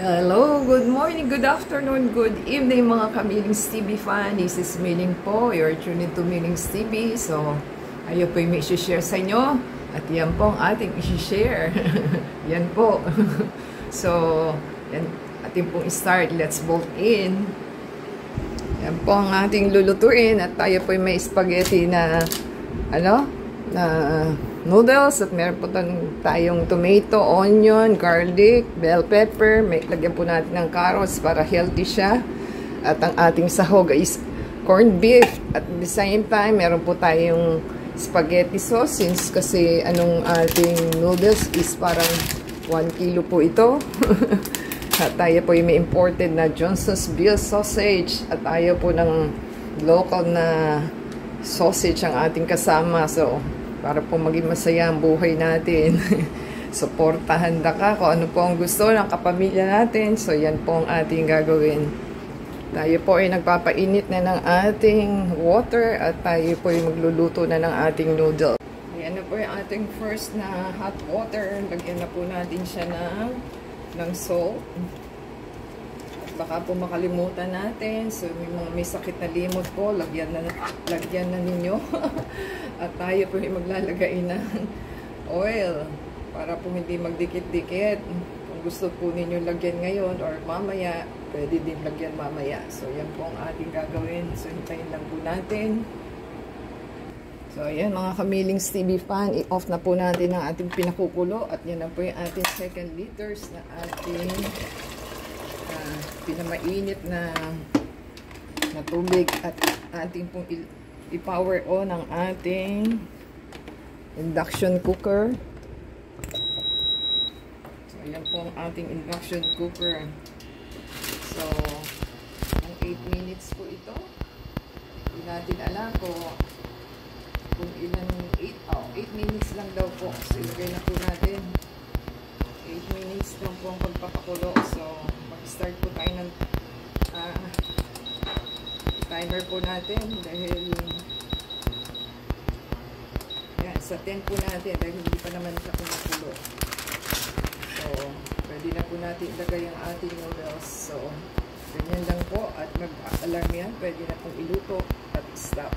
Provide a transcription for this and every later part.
Hello, good morning, good afternoon, good evening mga ka-Millings TV fan. This is Milling po. You're tuning to Millings TV. So, ayo po yung may share sa inyo. At yan po ang ating i-share. Yan po. So, yan ating pong start. Let's bolt in. Yan po ang ating lulutuin. At tayo po yung may spaghetti na, noodles, at meron po tayong tomato, onion, garlic, bell pepper. May lagyan po natin ng carrots para healthy siya. At ang ating sahog is corned beef. At at the same time, meron po tayong spaghetti sauce. Since kasi ating noodles is parang 1 kilo po ito. At tayo po yung may imported na Johnson's Veal sausage. At tayo po ng local na sausage ang ating kasama. So, para po maging masaya ang buhay natin. Suportahan ka kung ano po ang gusto ng kapamilya natin. So, yan po ang ating gagawin. Tayo po ay nagpapainit na ng ating water at tayo po ay magluluto na ng ating noodle. Ayan na po yung ating first na hot water. Lagyan na po natin siya ng salt. At baka po makalimutan natin. So, may sakit na limot po. Lagyan na ninyo. At tayo po ay maglalagay ng oil para po hindi magdikit-dikit. Kung gusto po ninyo lagyan ngayon or mamaya, pwede din lagyan mamaya. So, yan po ang ating gagawin. So, hintayin lang po natin. So, ayan mga ka-Millings TV fan, i-off na po natin ang ating pinakukulo. At yan na po yung ating 2 liters na ating pinamainit na tubig. At ating pong i-power on ang ating induction cooker. So, ayan po ang ating induction cooker. So, ang 8 minutes po ito. Hindi natin alam kung ilan 8 minutes lang daw po. So, ilagay na po natin. 8 minutes lang po ang pagpapakulo. So, mag-start po tayo ng timer po natin dahil yan, sa 10 po natin dahil hindi pa naman siya kumukulo. So, pwede na po natin ilagay ang ating noodles. So, ganyan lang po at mag-alarm yan. Pwede na pong iluto at stop.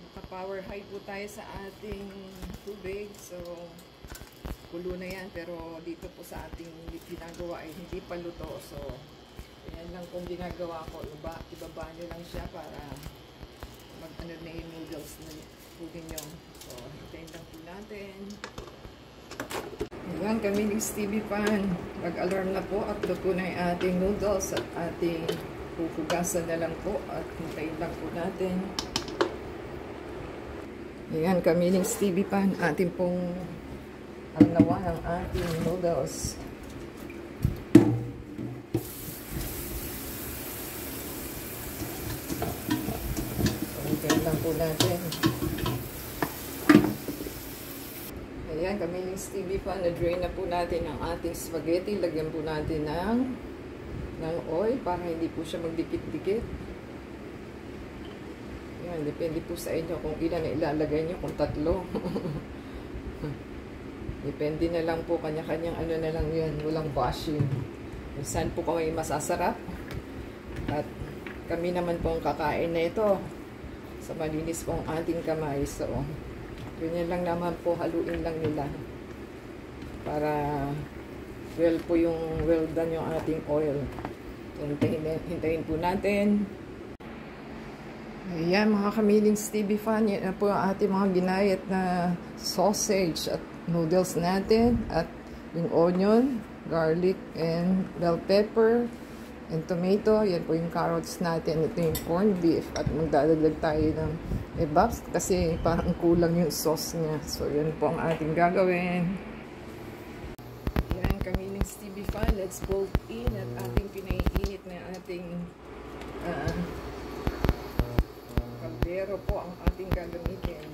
Naka-power high po tayo sa ating tubig. So, kulo na yan. Pero dito po sa ating ginagawa ay hindi pa luto. So, yan lang kung ginagawa ko. Ibaba nyo lang siya para mag-ano na yung noodles na po ninyo. So, hintayin lang po natin. Ayan, ka-Millings TV fan. Mag-alarm na po at luto na yung ating noodles at ating pupugasan na lang po at hintayin lang po natin. Ayan, ka-Millings TV fan. Ating pong nawa ng ating noodles. Lang po natin. Ayan, ka-Millings TV fan, na-drain na po natin ang ating spaghetti. Lagyan po natin ng oil para hindi po siya magdikit-dikit. Ayan, depende po sa inyo kung ilan na ilalagay nyo, kung 3. Depende na lang po, kanya-kanyang na lang yan, walang bashing. Saan po kami masasarap. At kami naman po ang kakain na ito. Sa malinis po ang ating kamay. So, ganyan lang naman po, haluin lang nila. Para well done yung ating oil. So, hintayin po natin. Ayan mga ka-Millings TV fan, yan na po ang ating mga ginayat na sausage at noodles natin. At yung onion, garlic, and bell pepper. And tomato, yan po yung carrots natin. Ito yung corned beef. At magdadagdag tayo ng ebabs kasi parang kulang yung sauce niya. So, yan po ang ating gagawin. Yan, ka-Millings TV fan. Let's bolt in at ating pinaiinit na ating kaldero po ang ating gagamitin.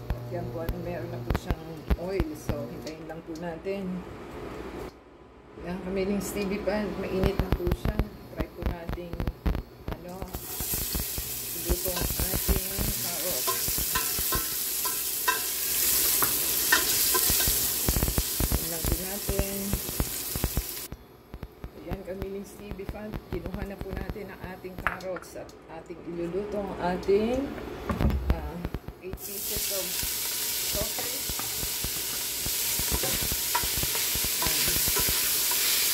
At yan po, meron na po siyang oil. So, hintayin lang po natin. Yan, ka-Millings TV fan, mainit na po siya. Try po natin iluto ang ating carrots. Yan lang po natin. kamiling Stevie Fan, kinuha na po natin ang ating carrots at ating iluluto ang ating 8 pieces of sausage.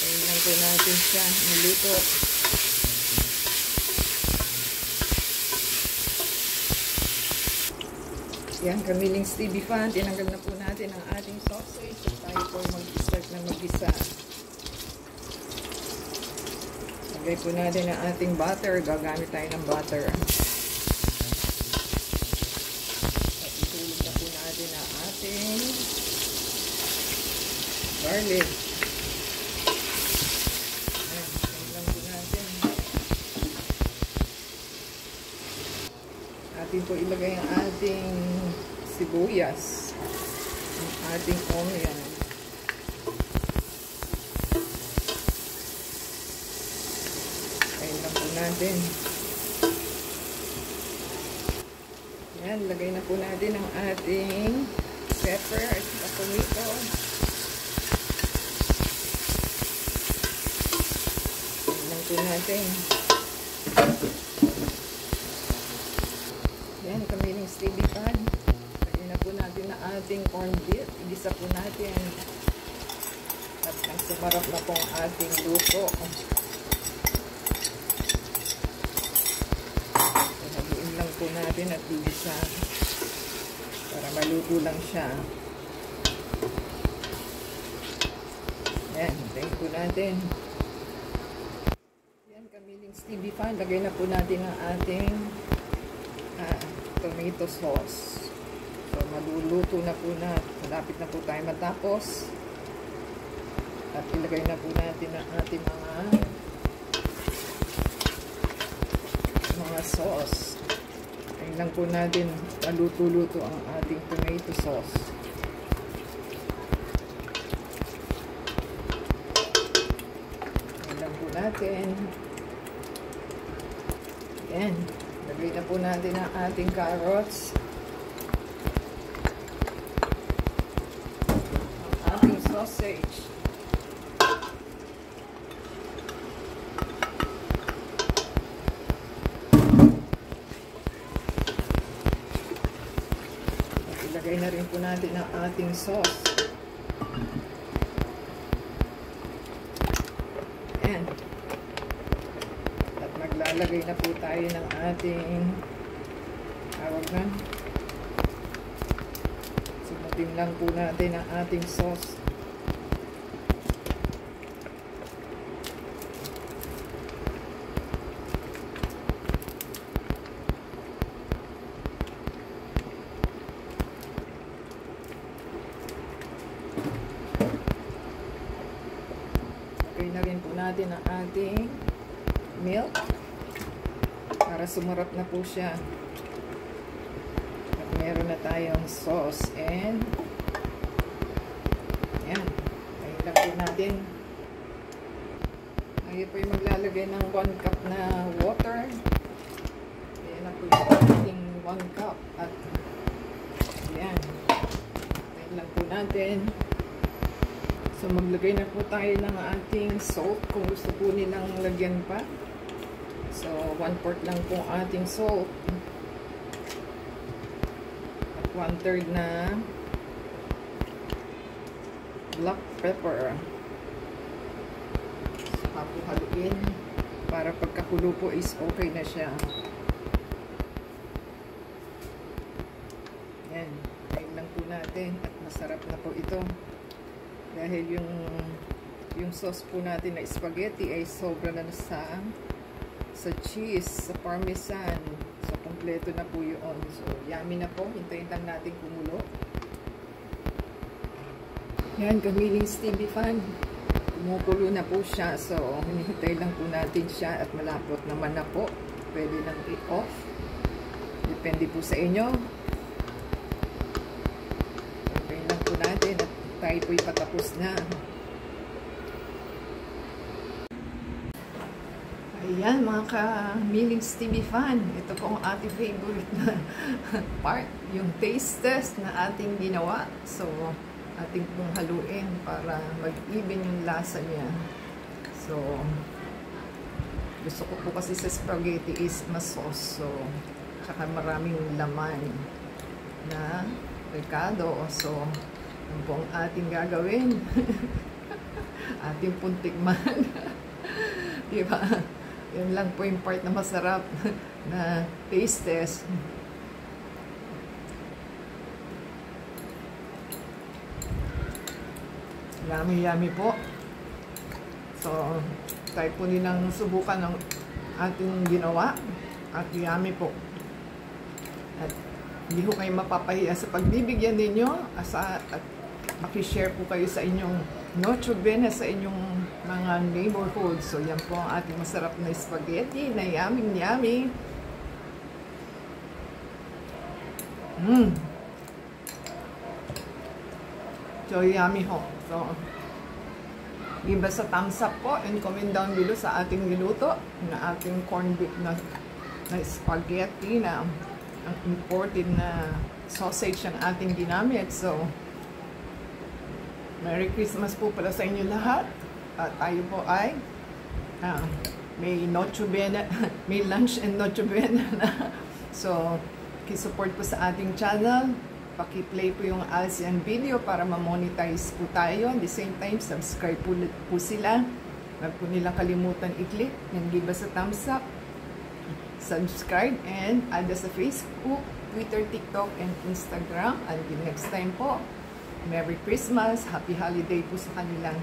Ayun lang po natin siya niluto. Yan, kamiling Stevie Fan, tinanggal na po natin ang ating sausage at tayo po mag-start na mag-isa. Lagay po natin ang ating butter. Gagamit tayo ng butter. At itulog na po natin ang ating garlic. Ayan, lang po natin. Atin po ilagay ang ating sibuyas. Ang ating onion. Natin. Yan, lagay na po natin ang ating pepper at tomato. Yan lang po natin. Yan, kamiling Stevie Fan. Lagay na po natin ang ating corned beef. Igisa po natin. At ang sumarap na po ang ating luto. Lang po natin at igisa para maluto lang siya. Ayan, hintayin po natin. Yan, kamiling Stevie Fan. Lagay na po natin ang ating tomato sauce. So, maluluto na po na. Malapit na po tayo matapos. At ilagay na po natin ang ating mga sauce. Ayun lang po natin, maluto-luto ang ating tomato sauce. Ayun lang po natin. Ayan. Lagay na po natin ang ating carrots. Ang ating sausage. Ilagay na rin po natin ang ating sauce. Ayan. At maglalagay na po tayo ng ating sumutin lang po natin ang ating sauce. Lagay na rin po natin ang ating milk para sumarap na po siya. At meron na tayong sauce and ayan, ayun lang po natin. Ayun po yung maglalagay ng 1 cup na water. Ayan na po yung ating 1 cup at ayan, ayun lang po natin. So, maglagay na po tayo ng ating salt kung gusto po nilang lagyan pa. So, 1/4 lang po ating salt. At 1/3 na black pepper. So, haluin para pagkakulo po is okay na siya. Yan. Ayun lang po natin at masarap na po ito. Dahil yung sauce po natin na spaghetti ay sobra na sa cheese, sa parmesan. So, kompleto na po yun. So, yummy na po. Hintayin lang natin kumulo. Yan, kamiling Stevie Fan. Kumukulo na po siya. So, hinihintay lang po natin siya at malapot naman na po. Pwede nang i-off. Depende po sa inyo. Hintayin lang po natin at tayo po'y patapos na. Ayan mga kamiling Stevie Fan. Ito po ang ating favorite na part. Yung taste test na ating ginawa. So, ating pong haluin para mag-even yung lasa niya. So, So, gusto ko po kasi sa spaghetti is mas sauce. So, tsaka maraming laman na recado. So, yun po ang ating gagawin. Ating puntikman. Diba? Yun lang po yung part na masarap na taste test. Yummy po. So, tayo po din ang subukan ng ating ginawa. At yummy po. At hindi ko kayo mapapahiya sa pagbibigyan ninyo. At makishare po kayo sa inyong Noche Buena sa inyong mga neighborhood. So, yan po ang ating masarap na spaghetti na yummy. So, yummy ho. So, give us a thumbs up po and comment down below sa ating niluto na ating corned beef na spaghetti na ang imported na sausage ang ating ginamit. So, Merry Christmas po pala sa inyo lahat. At tayo po ay may Noche Buena, may lunch and Noche Buena na. So, kisupport po sa ating channel. Paki-play po yung ASEAN video para ma-monetize po tayo. At the same time, subscribe po sila. Huwag po nilang kalimutan i-click and give us a thumbs up. Subscribe and add us sa Facebook, Twitter, TikTok, and Instagram. Until next time po, Merry Christmas, Happy Holiday po sa kanilang